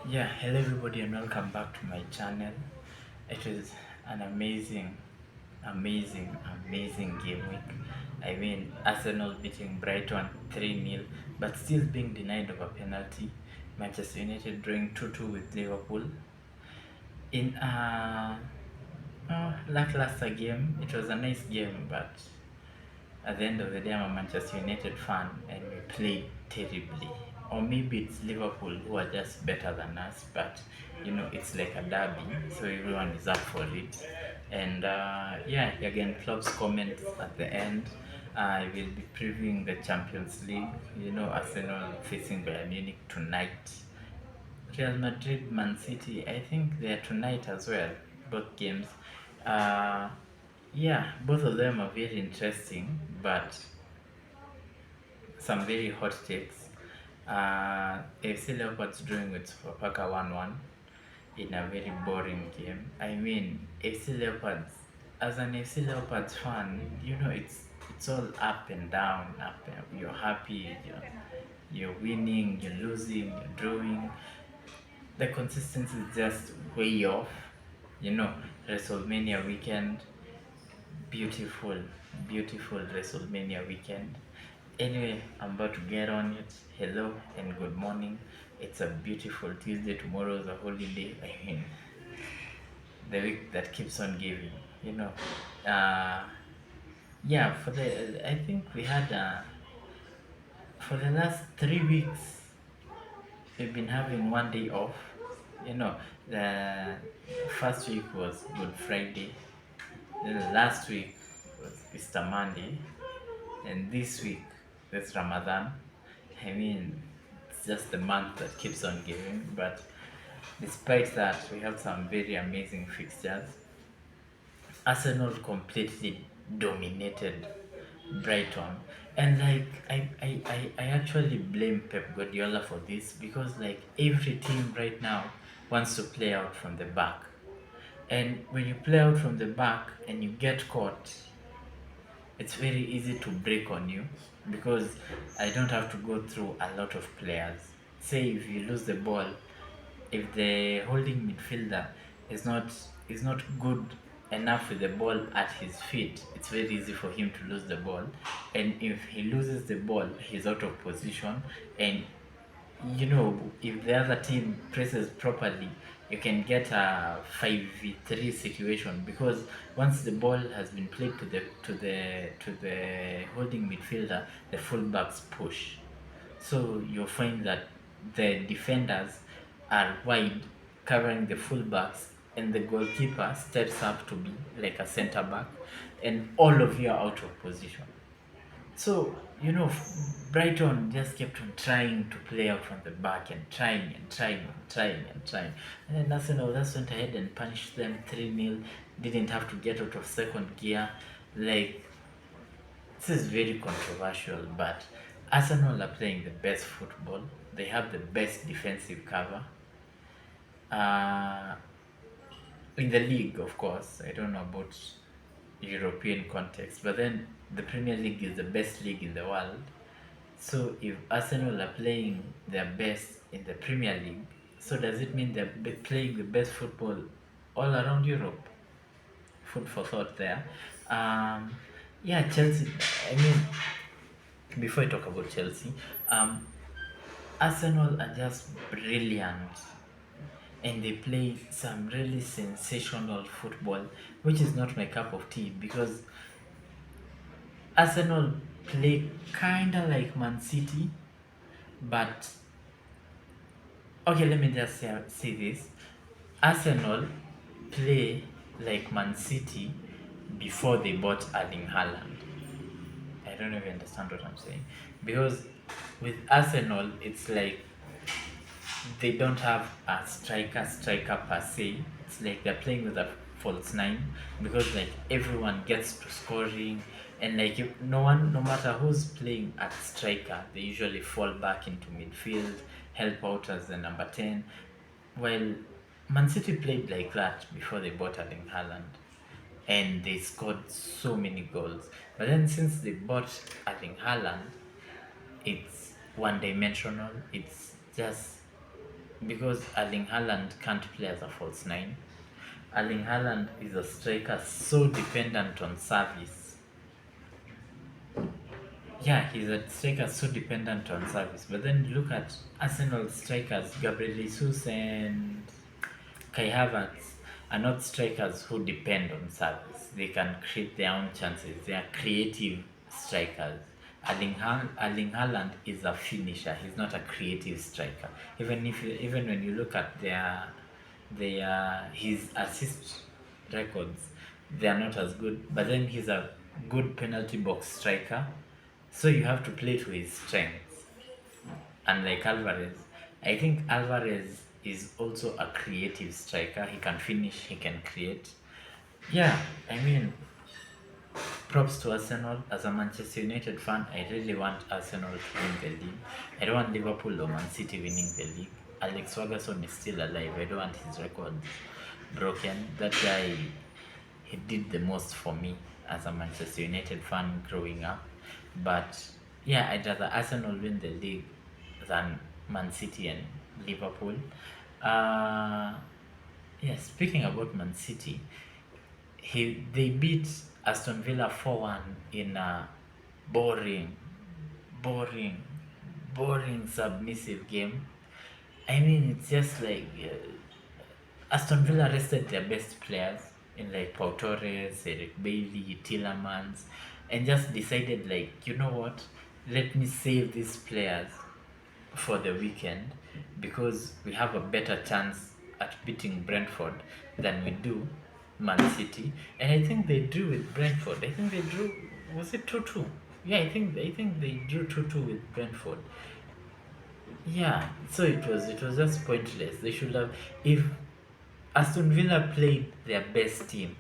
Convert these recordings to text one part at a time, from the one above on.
Yeah, hello everybody and welcome back to my channel. It was an amazing game week. I mean, Arsenal beating Brighton 3-0, but still being denied of a penalty. Manchester United drawing 2-2 with Liverpool. In a lackluster game, it was a nice game, but at the end of the day, I'm a Manchester United fan and we played terribly. Or maybe it's Liverpool who are just better than us, but it's like a derby, so everyone is up for it. And yeah, again, Klopp's comments at the end. I will be previewing the Champions League. Arsenal facing Bayern Munich tonight. Real Madrid, Man City, I think they're tonight as well, both games. Uh, yeah, both of them are very interesting, but some very hot takes. AFC Leopards drawing with Sofapaka 1-1 in a very boring game. I mean, AFC Leopards, as an AFC Leopards fan, it's all up and down. You're happy, you're winning, you're losing, you're drawing. The consistency is just way off. WrestleMania weekend, beautiful, beautiful WrestleMania weekend. Anyway, I'm about to get on it. Hello and good morning. It's a beautiful Tuesday. Tomorrow is a holiday. I mean, the week that keeps on giving. You know, uh, yeah. I think we had for the last 3 weeks we've been having one day off. The first week was Good Friday. Then the last week was Easter Monday, and this week it's Ramadan. I mean, it's just the month that keeps on giving. But despite that, we have some very amazing fixtures. Arsenal completely dominated Brighton, and like I actually blame Pep Guardiola for this because like every team right now wants to play out from the back, and when you play out from the back and you get caught, it's very easy to break on you because I don't have to go through a lot of players. Say if you lose the ball, if the holding midfielder is not is not good enough with the ball at his feet, it's very easy for him to lose the ball. And if he loses the ball, he's out of position, and if the other team presses properly, you can get a 5v3 situation because once the ball has been played to the holding midfielder, the fullbacks push. So you'll find that the defenders are wide, covering the fullbacks, and the goalkeeper steps up to be like a center back, and all of you are out of position. So, Brighton just kept on trying to play out from the back and trying. And then Arsenal just went ahead and punished them 3-0. Didn't have to get out of second gear. Like, this is very controversial, but Arsenal are playing the best football. They have the best defensive cover. Uh, in the league, of course. I don't know about European context, but then the Premier League is the best league in the world. So if Arsenal are playing their best in the Premier League, so does it mean they're playing the best football all around Europe? Food for thought there. Um, yeah, Chelsea. I mean, before I talk about Chelsea, um, Arsenal are just brilliant and they play some really sensational football, which is not my cup of tea because Arsenal play kinda like Man City, but okay, let me just say this. Arsenal play like Man City before they bought Erling Haaland. I don't know if you understand what I'm saying. Because with Arsenal, it's like they don't have a striker per se. It's like they're playing with a false nine because like everyone gets to scoring, and like if no matter who's playing at striker, they usually fall back into midfield, help out as the number 10. While Man City played like that before they bought Erling Haaland, and they scored so many goals. But then since they bought Erling Haaland, it's one dimensional. It's just because Erling Haaland can't play as a false nine. Erling Haaland is a striker so dependent on service. Yeah, he's a striker so dependent on service. But then you look at Arsenal strikers, Gabriel Jesus and Kai Havertz are not strikers who depend on service. They can create their own chances. They are creative strikers. Erling Haaland is a finisher. He's not a creative striker. Even when you look at his assist records, they are not as good. But then he's a good penalty box striker. So you have to play to his strengths. Unlike Alvarez, I think Alvarez is also a creative striker. He can finish, he can create. Yeah, I mean, props to Arsenal. As a Manchester United fan, I really want Arsenal to win the league. I don't want Liverpool or Man City winning the league. Alex Ferguson is still alive. I don't want his record broken. That guy, he did the most for me as a Manchester United fan growing up. But yeah, I'd rather Arsenal win the league than Man City and Liverpool. Yeah, speaking about Man City, they beat Aston Villa 4-1 in a boring, boring, boring submissive game. I mean, it's just like Aston Villa rested their best players in like Pau Torres, Eric Bailey, Tillemans, and just decided like, you know what, let me save these players for the weekend because we have a better chance at beating Brentford than we do Man City. And I think they drew with Brentford. I think they drew, was it 2-2? Yeah, I think they drew 2-2 with Brentford. Yeah, so it was just pointless. They should have, if Aston Villa played their best team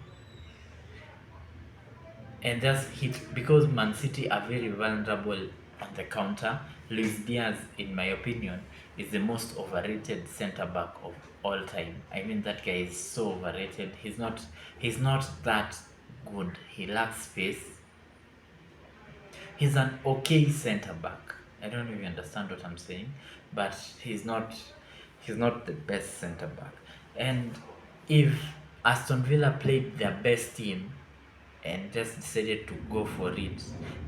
and just hit, because Man City are very vulnerable on the counter. Luis Diaz, in my opinion, is the most overrated centre back of all time. I mean, that guy is so overrated. He's not that good. He lacks pace. He's an okay centre back. I don't know if you understand what I'm saying, but he's not the best centre back. And if Aston Villa played their best team and just decided to go for it,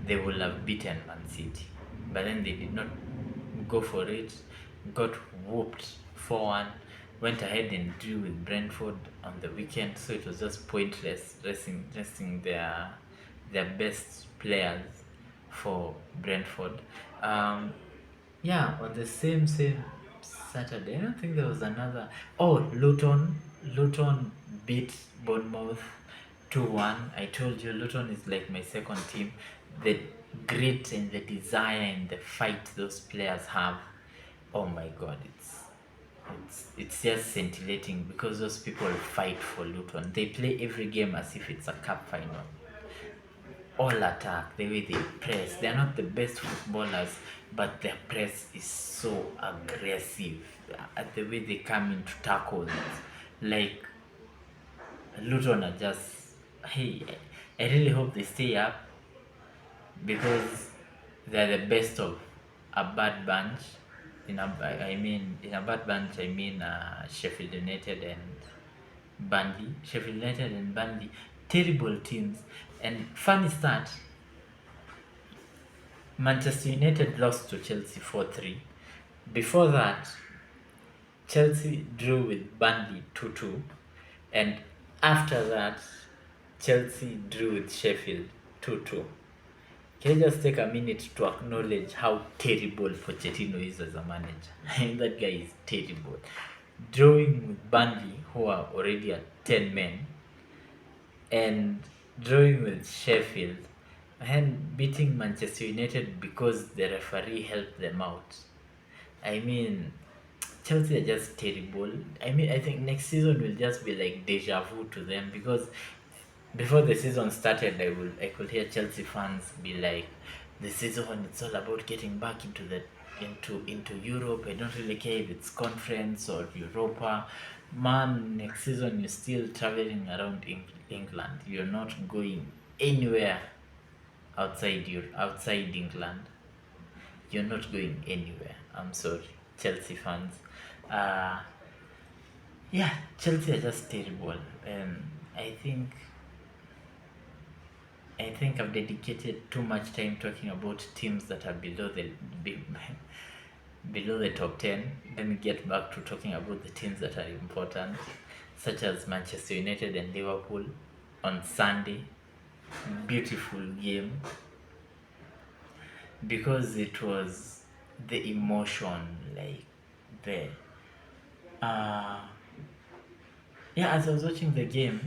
they would have beaten Man City. But then they did not go for it, got whooped 4-1, went ahead and drew with Brentford on the weekend, so it was just pointless resting their best players for Brentford. Yeah, on the same Saturday, I don't think there was another. Oh, Luton beat Bournemouth 2-1. I told you Luton is like my second team. The grit and the desire and the fight those players have, oh my God, it's just scintillating because those people fight for Luton. They play every game as if it's a cup final. All attack, the way they press. They're not the best footballers, but their press is so aggressive. At the way they come into tackles, like Luton are just. Hey, I really hope they stay up because they're the best of a bad bunch. In a bad bunch, I mean Sheffield United and Burnley. Sheffield United and Burnley, terrible teams. And funny stat, Manchester United lost to Chelsea 4-3. Before that, Chelsea drew with Burnley 2-2. And after that, Chelsea drew with Sheffield 2-2. Can you just take a minute to acknowledge how terrible Pochettino is as a manager? That guy is terrible. Drawing with Burnley, who are already at 10 men, and drawing with Sheffield, and beating Manchester United because the referee helped them out. I mean, Chelsea are just terrible. I mean, I think next season will just be like deja vu to them because before the season started, I could hear Chelsea fans be like, "The season it's all about getting back into Europe. I don't really care if it's conference or Europa. Man, next season you're still traveling around England. You're not going anywhere outside England. You're not going anywhere. I'm sorry, Chelsea fans." Uh, yeah, Chelsea are just terrible, and I think I think I've dedicated too much time talking about teams that are be, below the top 10. Let me get back to talking about the teams that are important, such as Manchester United and Liverpool on Sunday. Beautiful game because it was the emotion, like the uh yeah. As I was watching the game,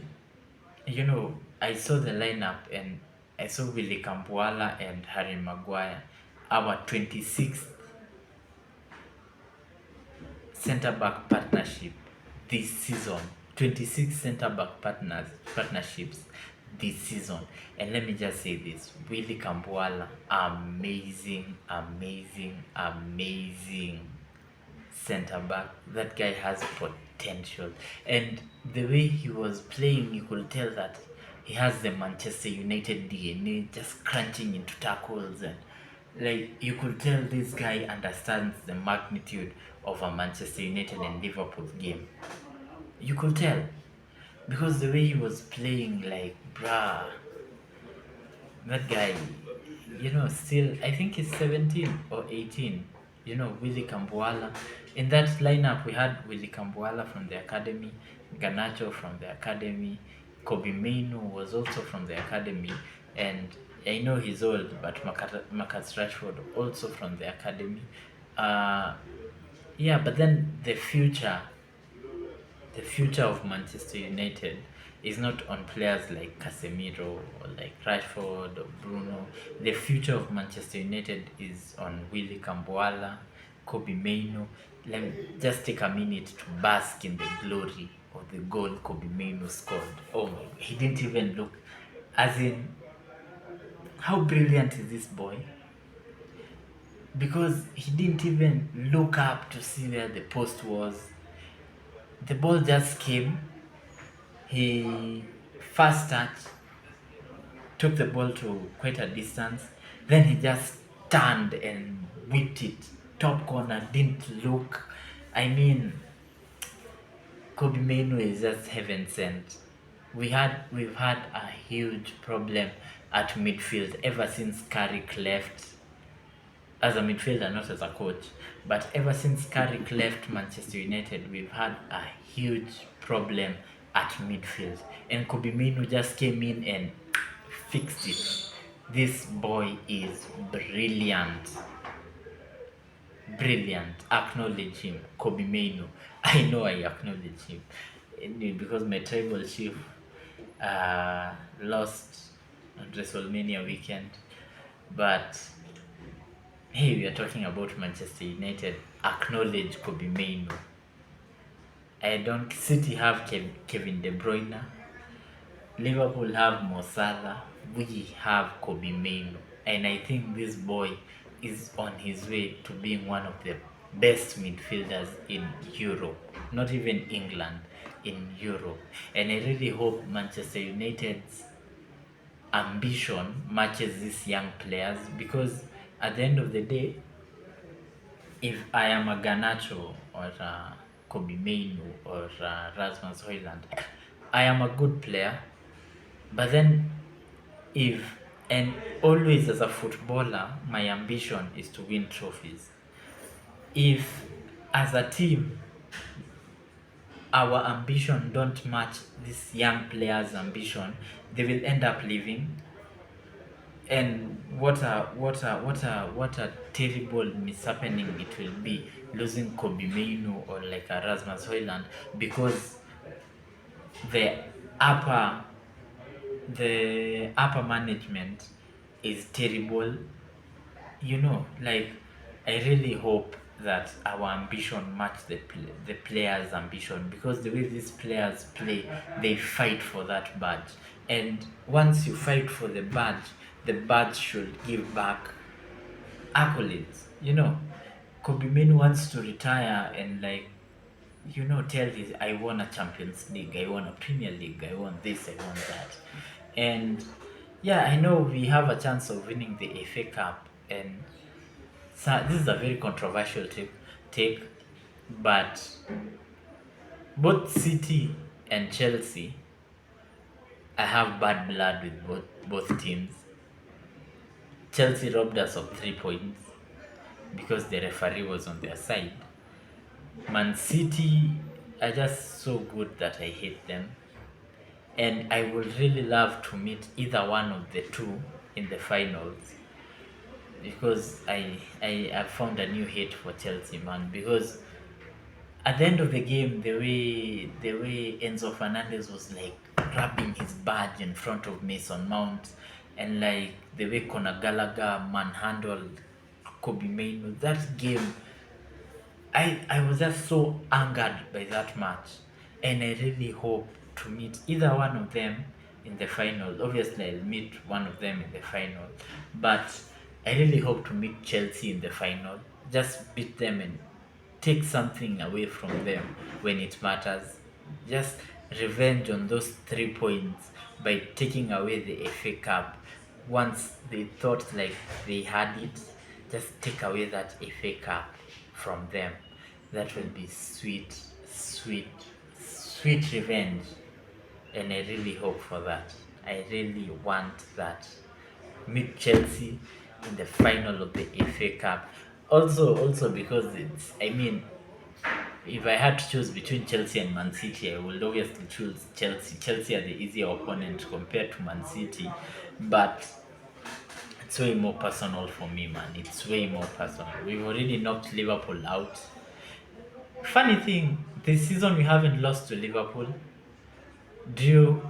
I saw the lineup and I saw Willie Campuala and Harry Maguire, our 26th center back partnership this season. 26 center back partnerships this season. And let me just say this, Willie Campuala, amazing, amazing, amazing center back. That guy has potential, and the way he was playing, you could tell that he has the Manchester United DNA, just crunching into tackles, and like you could tell this guy understands the magnitude of a Manchester United and Liverpool game. You could tell because the way he was playing, like bruh, that guy, still, I think he's 17 or 18. Willie Cambuala. In that lineup, we had Willie Cambuala from the academy, Ganacho from the academy, Kobe Mainu was also from the academy, and I know he's old, but Marcus Rashford also from the academy. Yeah, but then the future of Manchester United is not on players like Casemiro or like Rashford or Bruno. The future of Manchester United is on Willy Camboala, Kobe Maino. Let me just take a minute to bask in the glory of the goal Kobe Maino scored. Oh, he didn't even look. As in, how brilliant is this boy? Because he didn't even look up to see where the post was. The ball just came. He first touch, took the ball to quite a distance, then he just turned and whipped it top corner, didn't look. I mean, Kobe Mainu is just heaven sent. We've had a huge problem at midfield ever since Carrick left, as a midfielder, not as a coach. But ever since Carrick left Manchester United, we've had a huge problem at midfield. And Kobe Minu just came in and fixed it. This boy is brilliant. Brilliant. Acknowledge him. Kobe Minu. I know I acknowledge him. Because my tribal chief lost on WrestleMania weekend. But hey, we are talking about Manchester United. Acknowledge Kobe Mainu. I don't. City have Kevin De Bruyne. Liverpool have Mo Salah. We have Kobe Mainu. And I think this boy is on his way to being one of the best midfielders in Europe. Not even England, in Europe. And I really hope Manchester United's ambition matches these young players, because at the end of the day, if I am a Ganacho or a Kobe Mainu or a Rasmus Hoyland, I am a good player. But then, if and always as a footballer, my ambition is to win trophies. If as a team our ambition don't match this young player's ambition, they will end up leaving. And what a terrible mishappening it will be, losing Kobe Mainu or like a Rasmus Hoyland, because the upper the upper management is terrible. Like, I really hope that our ambition match the players' ambition, because the way these players play, they fight for that badge. And once you fight for the badge should give back accolades. Kobe Minu wants to retire and, like, tell his, I won a Champions League, I won a Premier League, I won this, I won that. And yeah, I know we have a chance of winning the FA Cup, and so this is a very controversial take. but both City and Chelsea, I have bad blood with both teams. Chelsea robbed us of 3 points because the referee was on their side. Man City are just so good that I hate them. And I would really love to meet either one of the two in the finals because I have found a new hate for Chelsea, man. Because at the end of the game, the way Enzo Fernandez was like grabbing his badge in front of Mason Mount, and like the way Conor Gallagher manhandled Kobe Mainoo, that game, I was just so angered by that match, and I really hope to meet either one of them in the final. Obviously, I'll meet one of them in the final, but I really hope to meet Chelsea in the final. Just beat them and take something away from them when it matters. Just revenge on those 3 points by taking away the FA Cup. Once they thought like they had it, just take away that FA Cup from them. That will be sweet, sweet, sweet revenge. And I really hope for that. I really want that. Meet Chelsea in the final of the FA Cup. Also because it's, I mean, if I had to choose between Chelsea and Man City, I would obviously choose Chelsea. Chelsea are the easier opponent compared to Man City, but it's way more personal for me, man. It's way more personal. We've already knocked Liverpool out. Funny thing, this season we haven't lost to Liverpool. Drew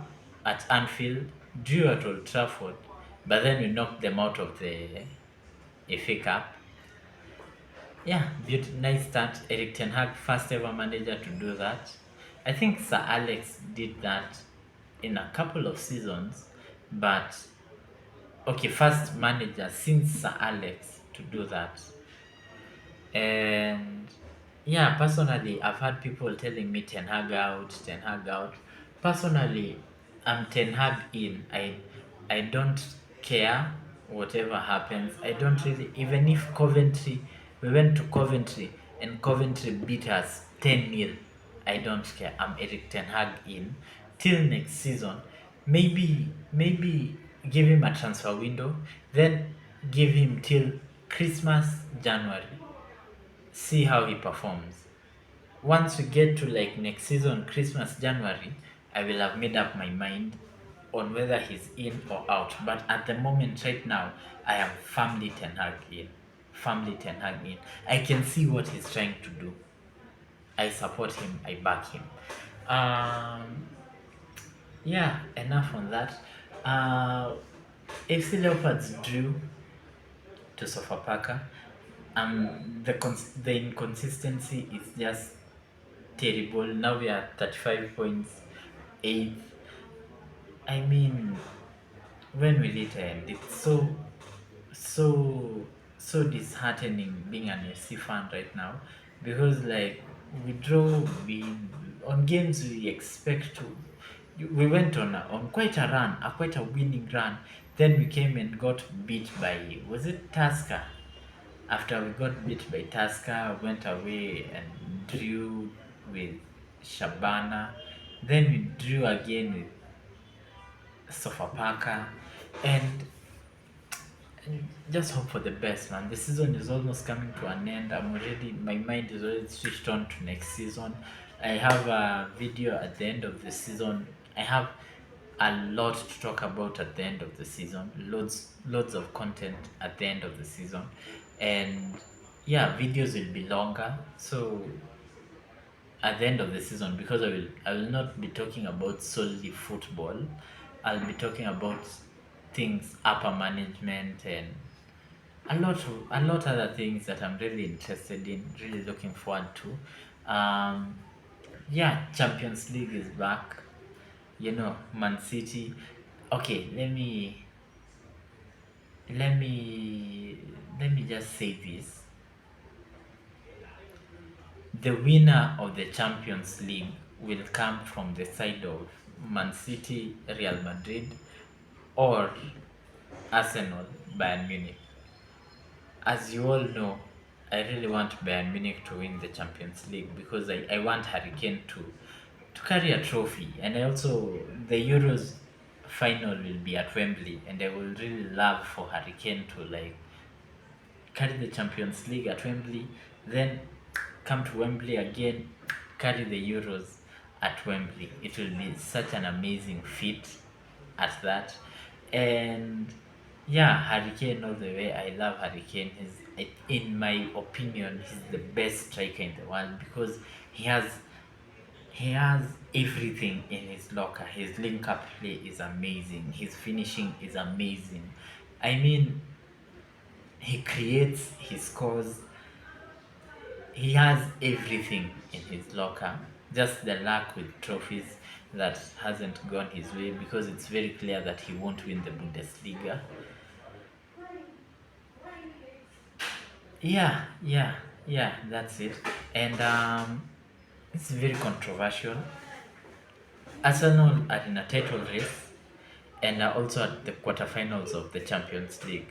at Anfield, drew at Old Trafford, but then we knocked them out of the FA Cup. Yeah, nice start. Eric Ten Hag, first ever manager to do that. I think Sir Alex did that in a couple of seasons, but okay, first manager since Sir Alex to do that. And yeah, personally, I've had people telling me Ten Hag out, Ten Hag out. Personally, I'm Ten Hag in. I don't care whatever happens. I don't really, even if Coventry, we went to Coventry and Coventry beat us 10-0. I don't care. I'm Eric Ten Hag in. Till next season. Maybe give him a transfer window. Then give him till Christmas, January, see how he performs. Once we get to like next season, Christmas, January, I will have made up my mind on whether he's in or out. But at the moment, right now, I am firmly Ten Hag in. Firmly Ten Hag in. I can see what he's trying to do. I support him. I back him. Um, yeah, enough on that. FC Leopards drew to Sofapaka. The inconsistency is just terrible. Now we are 35 points, eighth. I mean, when will it end? It's so disheartening being an FC fan right now because like we draw, we on games we expect to. We went on quite a run, quite a winning run. Then we came and got beat by, was it Tusker? After we got beat by Tusker, went away and drew with Shabana. Then we drew again with Sofapaka. And just hope for the best, man. The season is almost coming to an end. My mind is already switched on to next season. I have a video at the end of the season. I have a lot to talk about at the end of the season. Loads of content at the end of the season. And yeah, videos will be longer. So at the end of the season, because I will not be talking about solely football. I'll be talking about things, upper management, and a lot other things that I'm really interested in, really looking forward to. Yeah, Champions League is back. Man City. Okay, let me just say this. The winner of the Champions League will come from the side of Man City, Real Madrid, or Arsenal, Bayern Munich. As you all know, I really want Bayern Munich to win the Champions League because I want Harry Kane to carry a trophy, and I also the Euros final will be at Wembley, and I would really love for Harry Kane to like carry the Champions League at Wembley, then come to Wembley again, carry the Euros at Wembley. It will be such an amazing feat at that. And yeah, Harry Kane all the way. I love Harry Kane. In my opinion, he's the best striker in the world because he has he has everything in his locker. His link up play is amazing. His finishing is amazing. I mean, he creates, he scores, he has everything in his locker. Just the luck with trophies that hasn't gone his way because it's very clear that he won't win the Bundesliga. Yeah, yeah, yeah, that's it. And it's very controversial. Arsenal are in a title race and are also at the quarterfinals of the Champions League.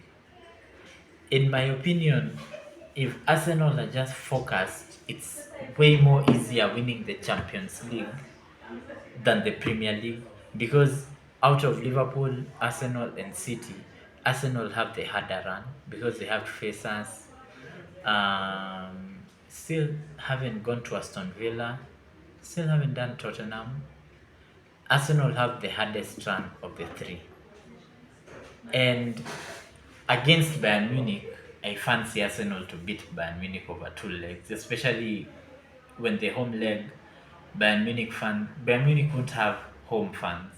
In my opinion, if Arsenal are just focused, it's way more easier winning the Champions League than the Premier League because out of Liverpool, Arsenal, and City, Arsenal have the harder run because they have to face us. Still haven't gone to Aston Villa, still haven't done Tottenham. Arsenal have the hardest run of the three. And against Bayern Munich, I fancy Arsenal to beat Bayern Munich over two legs, especially when the home leg, Bayern Munich won't have home fans,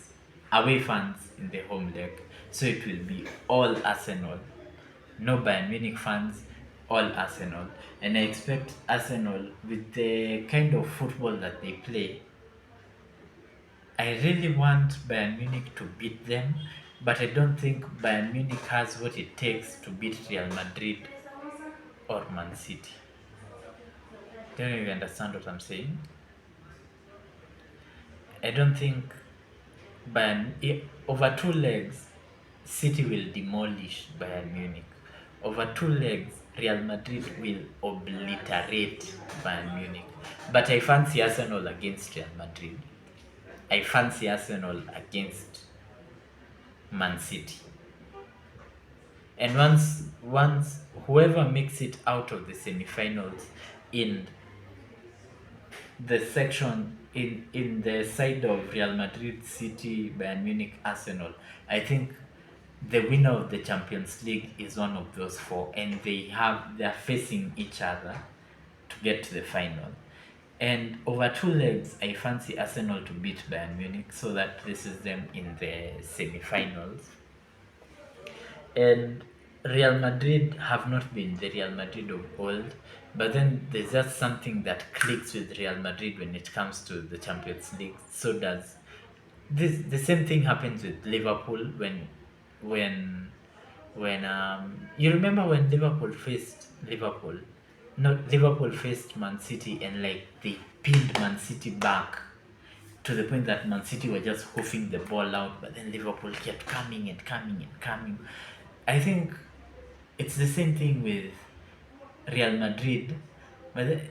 away fans in the home leg, so it will be all Arsenal, no Bayern Munich fans, all Arsenal, and I expect Arsenal with the kind of football that they play. I really want Bayern Munich to beat them, but I don't think Bayern Munich has what it takes to beat Real Madrid or Man City. Don't you understand what I'm saying? I don't think over two legs, City will demolish Bayern Munich. Over two legs, Real Madrid will obliterate Bayern Munich. But I fancy Arsenal against Real Madrid. I fancy Arsenal against Man City. And once whoever makes it out of the semi-finals in the section in the side of Real Madrid, City, Bayern Munich, Arsenal, I think the winner of the Champions League is one of those four, and they're facing each other to get to the final. And over two legs, I fancy Arsenal to beat Bayern Munich so that places them in the semi-finals. And Real Madrid have not been the Real Madrid of old, but then there's just something that clicks with Real Madrid when it comes to the Champions League. So does this. The same thing happens with Liverpool when you remember when Liverpool faced Man City and like they pinned Man City back to the point that Man City were just hoofing the ball out, but then Liverpool kept coming and coming and coming. I think it's the same thing with Real Madrid, but they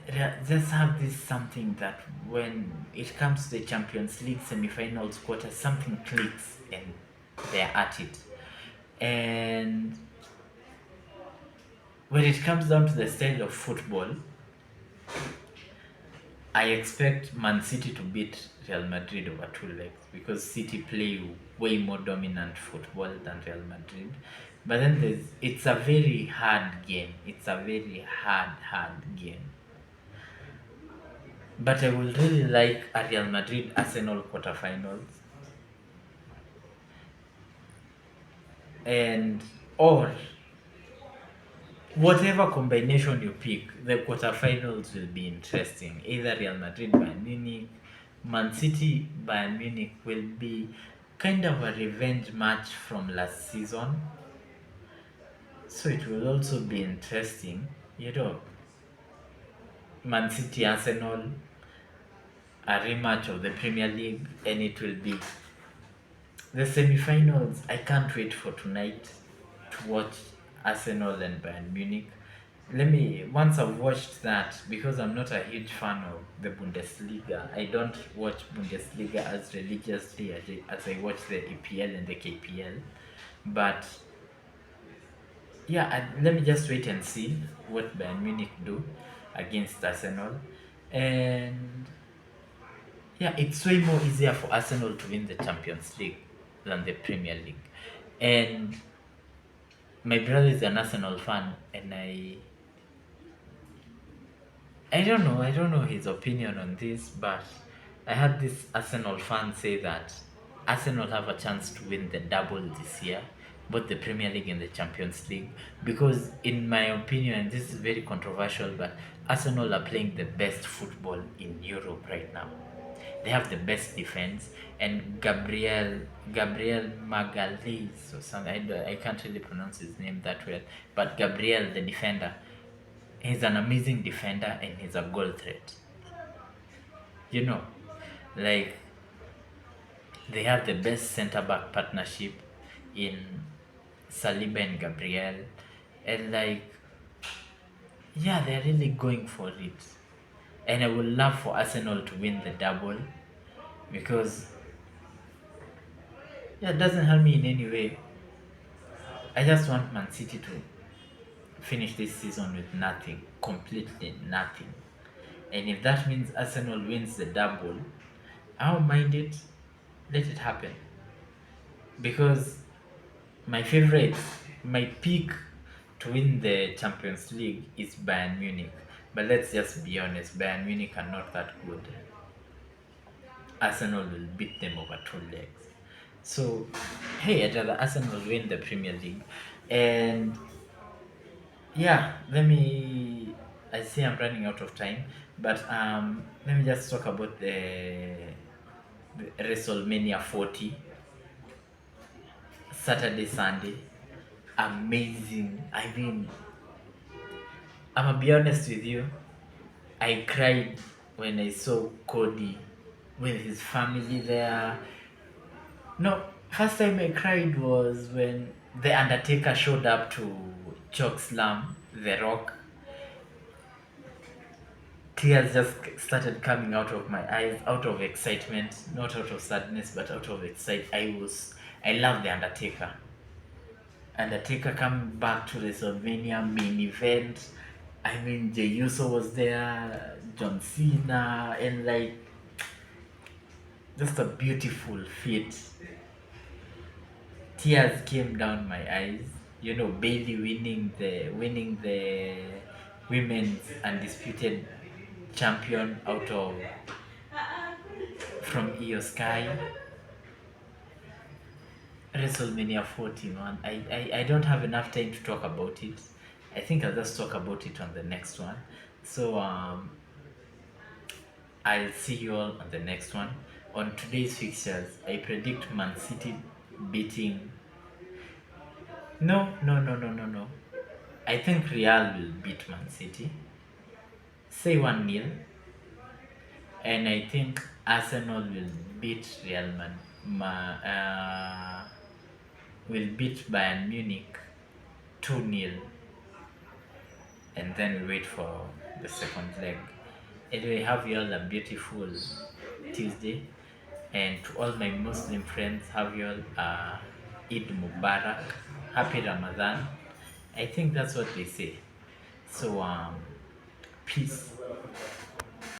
just have this something that when it comes to the Champions League semi-finals quarter, something clicks and they're at it. And when it comes down to the style of football, I expect Man City to beat Real Madrid over two legs because City play way more dominant football than Real Madrid. But then it's a very hard game. It's a very hard game. But I would really like a Real Madrid Arsenal quarterfinals. And or whatever combination you pick, the quarterfinals will be interesting. Either Real Madrid, Bayern Munich, Man City, Bayern Munich will be kind of a revenge match from last season. So it will also be interesting. Man City, Arsenal, a rematch of the Premier League, and it will be the semi-finals. I can't wait for tonight to watch Arsenal and Bayern Munich. let me once I've watched that, because I'm not a huge fan of the Bundesliga. I don't watch Bundesliga as religiously as I watch the EPL and the KPL. But yeah, let me just wait and see what Bayern Munich do against Arsenal. And yeah, it's way more easier for Arsenal to win the Champions League than the Premier League. And my brother is an Arsenal fan, and I don't know his opinion on this, but I had this Arsenal fan say that Arsenal have a chance to win the double this year, both the Premier League and the Champions League, because in my opinion, and this is very controversial, but Arsenal are playing the best football in Europe right now. They have the best defense, and Gabriel Magalhaes or something. I can't really pronounce his name that well, but Gabriel, the defender, he's an amazing defender and he's a goal threat. You know, like they have the best centre back partnership in Saliba and Gabriel, and like yeah, they're really going for it. And I would love for Arsenal to win the double because yeah, it doesn't help me in any way. I just want Man City to finish this season with nothing, completely nothing. And if that means Arsenal wins the double, I don't mind it. Let it happen. Because my favorite, my pick to win the Champions League is Bayern Munich. But let's just be honest, Bayern Munich are not that good. Arsenal will beat them over two legs. So, hey, I'd rather Arsenal win the Premier League. And yeah, let me. I see I'm running out of time, but let me just talk about the WrestleMania 40, Saturday, Sunday. Amazing. I mean, I'm gonna be honest with you. I cried when I saw Cody with his family there. No, first time I cried was when the Undertaker showed up to choke slam The Rock. Tears just started coming out of my eyes, out of excitement, not out of sadness, but out of excitement. I love the Undertaker. Undertaker coming back to WrestleMania main event. I mean, Jey Uso was there, John Cena, and like just a beautiful feat. Tears came down my eyes. You know, Bailey winning the women's undisputed champion out of from Io Sky. WrestleMania 40, man. I don't have enough time to talk about it. I think I'll just talk about it on the next one. So I'll see you all on the next one. On today's fixtures, I predict Man City beating. No. I think Real will beat Man City. Say 1-0. And I think Arsenal will beat will beat Bayern Munich 2-0, and then we wait for the second leg. Anyway, have you all a beautiful Tuesday, and to all my Muslim friends, have you all Eid Mubarak, Happy Ramadan. I think that's what they say. So peace.